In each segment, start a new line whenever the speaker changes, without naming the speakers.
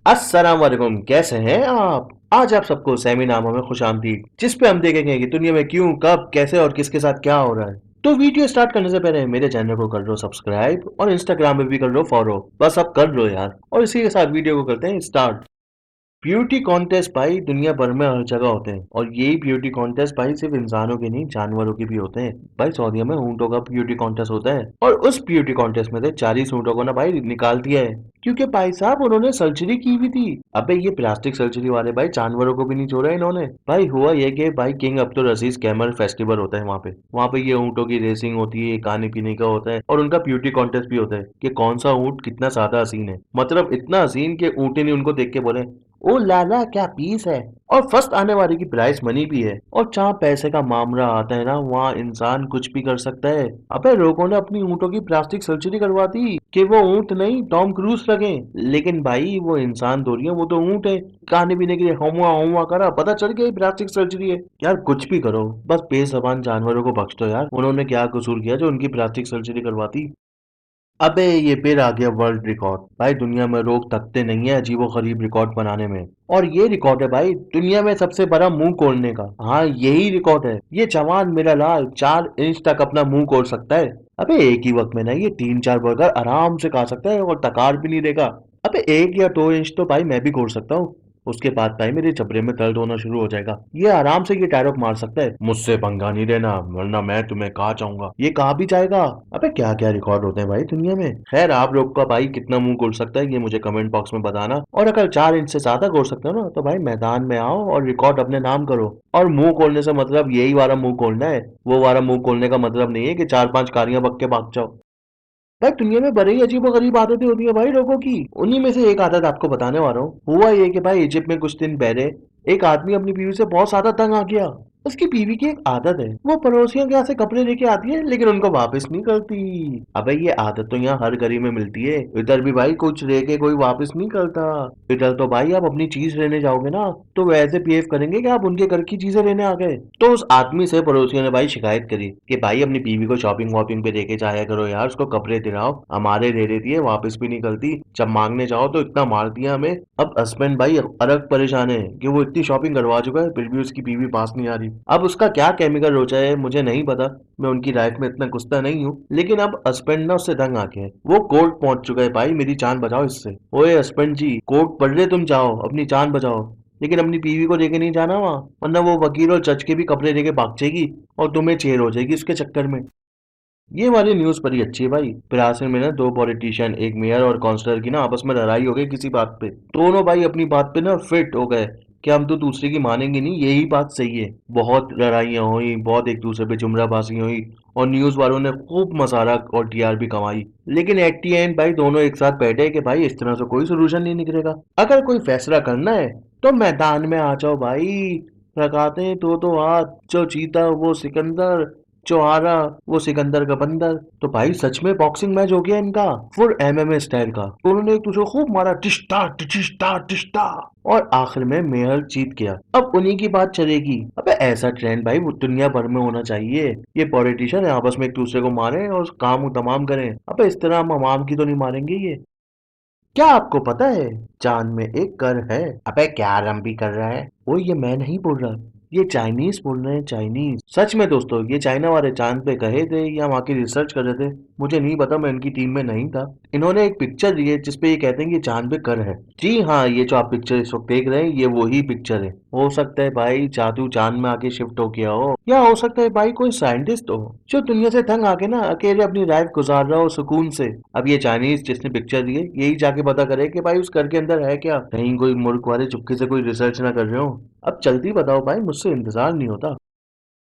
अस्सलाम वालेकुम, कैसे हैं आप? आज आप सबको सेमिनार में खुशामदीद, जिस पे हम देखेंगे कि दुनिया में क्यों, कब, कैसे और किसके साथ क्या हो रहा है। तो वीडियो स्टार्ट करने से पहले मेरे चैनल को कर लो सब्सक्राइब और इंस्टाग्राम पे भी कर लो फॉलो। बस अब कर लो यार। और इसी के साथ वीडियो को करते हैं स्टार्ट। ब्यूटी कॉन्टेस्ट भाई दुनिया भर में हर जगह होते हैं और यही ब्यूटी कॉन्टेस्ट भाई सिर्फ इंसानों के नहीं जानवरों के भी होते हैं। भाई सऊदीया में ऊँटों का ब्यूटी कॉन्टेस्ट होता है और उस ब्यूटी कॉन्टेस्ट में से 40 ऊँटों को ना भाई निकाल दिया है क्योंकि भाई साहब उन्होंने सर्जरी की हुई थी। अबे ये प्लास्टिक सर्जरी वाले भाई जानवरों को भी नहीं छोड़ा इन्होंने। भाई हुआ ये कि भाई किंग अब्दुल अजीज कैमल फेस्टिवल होता है वहाँ पे ये ऊँटों की रेसिंग होती है, खाने पीने का होता है और उनका ब्यूटी कॉन्टेस्ट भी होता है कि कौन सा ऊँट कितना ज्यादा हसीन है। मतलब इतना हसीन कि ऊँटे ने उनको देख के बोले ओ लाला क्या पीस है। और फर्स्ट आने वाले की प्राइस मनी भी है और जहाँ पैसे का मामला आता है ना वहाँ इंसान कुछ भी कर सकता है। अबे लोगों ने अपनी ऊँटों की प्लास्टिक सर्जरी करवा दी कि वो ऊँट नहीं टॉम क्रूज लगे। लेकिन भाई वो इंसान थोड़ी है, वो तो ऊँट है। खाने पीने के लिए हुआ हुआ करा, पता चल गया प्लास्टिक सर्जरी है। यार कुछ भी करो, बस बेज़बान जानवरों को बख्श दो यार। उन्होंने क्या कसूर किया जो उनकी प्लास्टिक सर्जरी करवाती। अबे ये फिर आ गया वर्ल्ड रिकॉर्ड। भाई दुनिया में लोग थकते नहीं है अजीबो गरीब रिकॉर्ड बनाने में। और ये रिकॉर्ड है भाई दुनिया में सबसे बड़ा मुंह खोलने का। हाँ यही रिकॉर्ड है। ये जवान मेरा लाल 4 इंच तक अपना मुंह खोल सकता है। अबे एक ही वक्त में ना ये 3-4 बर्गर आराम से खा सकता है और तकार भी नहीं देगा। अबे 1 या 2 इंच तो भाई मैं भी खोल सकता हूँ। उसके बाद भाई मेरे जबड़े में दर्द होना शुरू हो जाएगा। ये आराम से ये डायलॉग मार सकता है, मुझसे पंगा नहीं लेना वरना मैं तुम्हें कहाँ जाऊंगा। ये कहाँ भी जाएगा। अबे क्या क्या रिकॉर्ड होते हैं भाई दुनिया में। खैर आप लोग का भाई कितना मुंह खोल सकता है ये मुझे कमेंट बॉक्स में बताना। और अगर 4 इंच से ज्यादा खोल सकते हो ना तो भाई मैदान में आओ और रिकॉर्ड अपने नाम करो। और मुंह खोलने से मतलब यही वाला मुंह खोलना है। वो वाला मुंह खोलने का मतलब नहीं है कि 4-5 कारियां बक के भाग जाओ। भाई दुनिया में बड़े ही अजीबो गरीब आदतें होती है भाई लोगों की। उन्हीं में से एक आदत आपको बताने वाला हूँ। हुआ ये कि भाई इजिप्ट में कुछ दिन पहले एक आदमी अपनी बीवी से बहुत ज्यादा तंग आ गया। उसकी बीवी की एक आदत है, वो पड़ोसियों के यहाँ से कपड़े लेके आती है लेकिन उनको वापस नहीं करती। अबे ये आदत तो यहाँ हर गली में मिलती है। इधर भी भाई कुछ लेके कोई वापस नहीं करता। इधर तो भाई आप अपनी चीज लेने जाओगे ना तो वैसे बिहेव करेंगे कि आप उनके घर की चीजें लेने आ गए। तो उस आदमी से पड़ोसियों ने भाई शिकायत करी कि भाई अपनी बीवी को शॉपिंग वॉपिंग पे लेके जाया करो यार, उसको कपड़े दिलाओ, हमारे ले लेती है वापस भी नहीं करती, जब मांगने जाओ तो इतना मार दिया हमें। अब हस्बैंड भाई अलग परेशान है कि वो इतनी शॉपिंग करवा चुका है फिर भी उसकी बीवी पास नहीं आ रही। अब उसका क्या केमिकल रोचा है मुझे नहीं पता, मैं उनकी लाइफ में इतना घुसता नहीं हूँ। लेकिन अब हस्बैंड ना उससे तंग आके है, वो कोर्ट पहुंच चुका है भाई मेरी जान बचाओ इससे। ओए हस्बैंड जी कोर्ट पढ़ ले, तुम जाओ अपनी जान बचाओ लेकिन अपनी बीवी को लेके नहीं जाना वहां, वरना वो वकील और जज के भी कपड़े लेके भाग जाएगी और तुम्हें जेल हो जाएगी उसके चक्कर में। ये वाली न्यूज़ बड़ी अच्छी है भाई। ब्राजील में ना 2 पॉलिटिशियन एक मेयर और काउंसलर की ना आपस में लड़ाई हो गई किसी बात पे। दोनों भाई अपनी बात पे ना फिट हो गए कि हम तो दूसरे की मानेंगे नहीं, यही बात सही है। बहुत लड़ाइयाँ हुई, बहुत एक दूसरे पे जुमलाबाजी हुई और न्यूज़ वालों ने खूब मसाला और टीआरपी कमाई। लेकिन एट दी एंड भाई दोनों एक साथ बैठे कि भाई इस तरह से कोई सोल्यूशन नहीं निकलेगा। अगर कोई फैसला करना है तो मैदान में आ जाओ भाई। लगाते हैं तो हाथ, जो जीता वो सिकंदर, जो हारा वो सिकंदर का बंदर। तो भाई सच में बॉक्सिंग मैच हो गया इनका, फुल एमएमए स्टाइल का। उन्होंने एक दूसरे को खूब मारा, टिश्ता टिश्ता टिश्ता। और आखिर में मेहर जीत गया। अब उन्हीं की बात चलेगी। अबे ऐसा ट्रेंड भाई वो दुनिया भर में होना चाहिए। ये पॉलिटिशियन आपस में एक दूसरे को मारे और काम तमाम करें। अबे इस तरह हम आवाम की तो नहीं मारेंगे ये। क्या आपको पता है चांद में एक घर है। अबे क्या आरंभ भी कर रहा है। वो ये मैं नहीं बोल रहा, ये चाइनीज बोल रहे हैं, चाइनीज। सच में दोस्तों ये चाइना वाले चांद पे गए थे या वहाँ की रिसर्च कर रहे थे मुझे नहीं पता, मैं इनकी टीम में नहीं था। इन्होंने एक पिक्चर दी है जिसपे ये कहते हैं कि चांद पे घर है। जी हाँ, ये जो आप पिक्चर इस वक्त देख रहे हैं ये वही पिक्चर है। हो सकता है भाई जादू चांद में आके शिफ्ट हो गया हो, या हो सकता है भाई कोई साइंटिस्ट हो जो दुनिया से तंग आके ना अकेले अपनी लाइफ गुजार रहा हो सुकून से। अब ये चाइनीज जिसने पिक्चर दी है यही जाके पता करे कि भाई उस घर के अंदर है क्या, कहीं कोई मुल्क वाले चुपके से कोई रिसर्च ना कर रहे हो। अब जल्दी बताओ भाई, मुझसे इंतजार नहीं होता।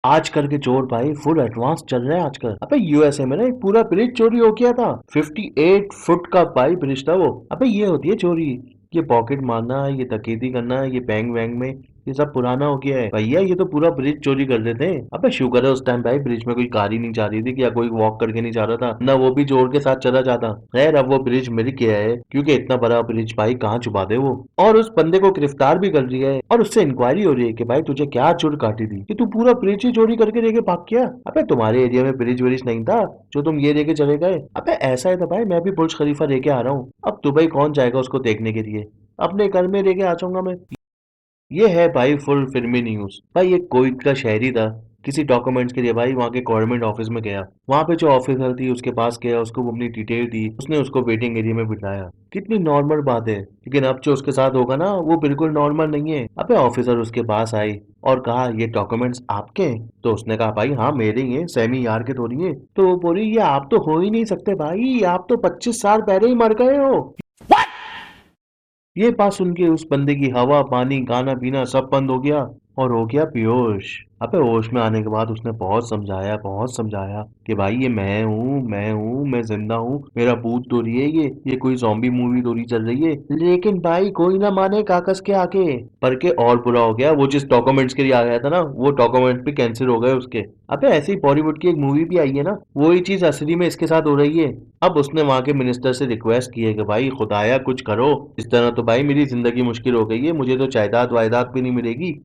आजकल के चोर भाई फुल एडवांस चल रहे हैं आजकल। अबे यूएसए में ना एक पूरा ब्रिज चोरी हो गया था। 58 फुट का भाई ब्रिज था वो। अबे ये होती है चोरी, ये पॉकेट मारना, ये डकैती करना, ये बैंक वैंग में ये सब पुराना हो गया है भैया। ये तो पूरा ब्रिज चोरी कर लेते हैं। अबे शुक्र है उस टाइम भाई ब्रिज में कोई कार ही नहीं जा रही थी या कोई वॉक करके नहीं जा रहा था, ना वो भी चोर के साथ चला जाता। खैर अब वो ब्रिज मिल गया है क्योंकि इतना बड़ा ब्रिज भाई कहाँ छुपा दे वो। और उस बंदे को गिरफ्तार भी कर लिया है और उससे इंक्वायरी हो रही है कि भाई तुझे क्या चुड़ काटी थी कि तू पूरा ब्रिज ही चोरी करके लेके भाग गया। अबे तुम्हारे एरिया में ब्रिज व्रिज नहीं था जो तुम ये लेके चले गए। अबे ऐसा है तो भाई मैं भी बुर्ज खलीफा लेके आ रहा हूँ। अब दुबई कौन जाएगा उसको देखने के लिए। अपने घर में लेके आ जाऊंगा मैं। ये है भाई फुल फिल्मी न्यूज। भाई एक कोविड का शहरी था, किसी डॉक्यूमेंट्स के लिए भाई वहाँ के गवर्नमेंट ऑफिस में गया। वहाँ पे जो ऑफिसर थी उसके पास गया, उसको वो अपनी डिटेल दी, उसने उसको वेटिंग एरिया में बिठाया। कितनी नॉर्मल बात है, लेकिन अब जो उसके साथ होगा ना वो बिल्कुल नॉर्मल नहीं है। अबे ऑफिसर उसके पास आई और कहा ये डॉक्यूमेंट्स आपके हैं? तो उसने कहा भाई हाँ मेरे ही हैं, सैमी यार के थोड़ी हैं। तो वो बोली ये आप तो हो ही नहीं सकते भाई, आप तो 25 साल पहले ही मर गए हो। ये बात सुन के उस बंदे की हवा पानी खाना पीना सब बंद हो गया और हो गया बेहोश। अबे होश में आने के बाद उसने बहुत समझाया कि भाई ये मैं जिंदा हूँ, मेरा भूत तो रही है, ये कोई जॉम्बी मूवी तो नहीं चल रही है। लेकिन भाई कोई ना माने कागज के आगे। पर के और बुरा हो गया, वो जिस डॉक्यूमेंट्स के लिए आ गया था ना वो डॉक्यूमेंट भी कैंसिल हो गए उसके। अबे ऐसी बॉलीवुड की एक मूवी भी आई है ना, वही चीज असली में इसके साथ हो रही है। अब उसने वहां के मिनिस्टर से रिक्वेस्ट की है कि भाई खुदाया कुछ करो, इस तरह तो भाई मेरी जिंदगी मुश्किल हो गई है, मुझे तो जायदाद वायदाद भी नहीं मिलेगी।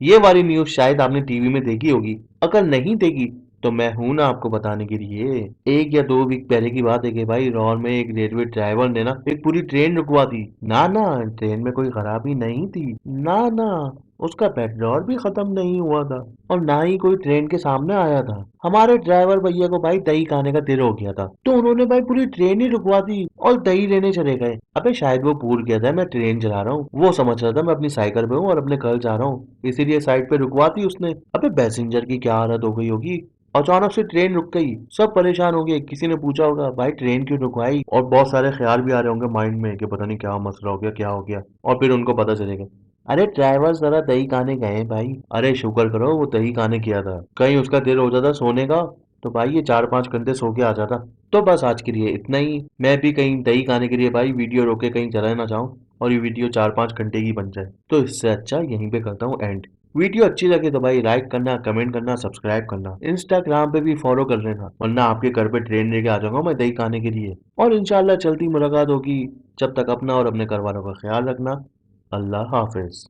ये वाली न्यूज शायद आपने टीवी में देखी होगी, अगर नहीं देखी तो मैं हूं ना आपको बताने के लिए। 1 या 2 वीक पहले की बात है कि भाई लाहौर में एक रेलवे ड्राइवर ने ना एक पूरी ट्रेन रुकवा दी। ना ना, ट्रेन में कोई खराबी नहीं थी। ना ना, उसका पेट्रोल भी खत्म नहीं हुआ था और ना ही कोई ट्रेन के सामने आया था। हमारे ड्राइवर भैया को भाई दही खाने का दिल हो गया था, तो उन्होंने भाई पूरी ट्रेन ही रुकवा दी और दही लेने चले गए। अबे शायद वो भूल गया था मैं ट्रेन चला रहा हूँ, वो समझ रहा था मैं अपनी साइकिल पे हूँ और अपने घर जा रहा हूँ, इसीलिए साइड पे रुकवा दी उसने। अबे पैसेंजर की क्या हालत हो गई होगी। अचानक से ट्रेन रुक गई, सब परेशान हो गए। किसी ने पूछा होगा भाई ट्रेन क्यों रुकवाई, और बहुत सारे ख्याल भी आ रहे होंगे माइंड में कि पता नहीं क्या मसला हो गया क्या हो गया। और फिर उनको पता चलेगा अरे ड्राइवर जरा दही खाने गए हैं भाई। अरे शुक्र करो वो दही खाने किया था, कहीं उसका दिल हो जाता सोने का तो भाई ये 4-5 घंटे सो के आ जाता। तो बस आज के लिए इतना ही। मैं भी कहीं दही खाने के लिए भाई वीडियो रोके कहीं चला ना जाऊं और ये वीडियो 4-5 घंटे की बन जाए, तो इससे अच्छा यहीं पे करता हूँ एंड। वीडियो अच्छी लगे तो भाई लाइक करना, कमेंट करना, सब्सक्राइब करना, इंस्टाग्राम पे भी फॉलो कर लेना, वरना आपके घर पे ट्रेन लेके आ जाऊंगा मैं दही खाने के लिए। और इंशाल्लाह जल्दी मुलाकात होगी। जब तक अपना और अपने घर वालों का ख्याल रखना। अल्लाह हाफिज।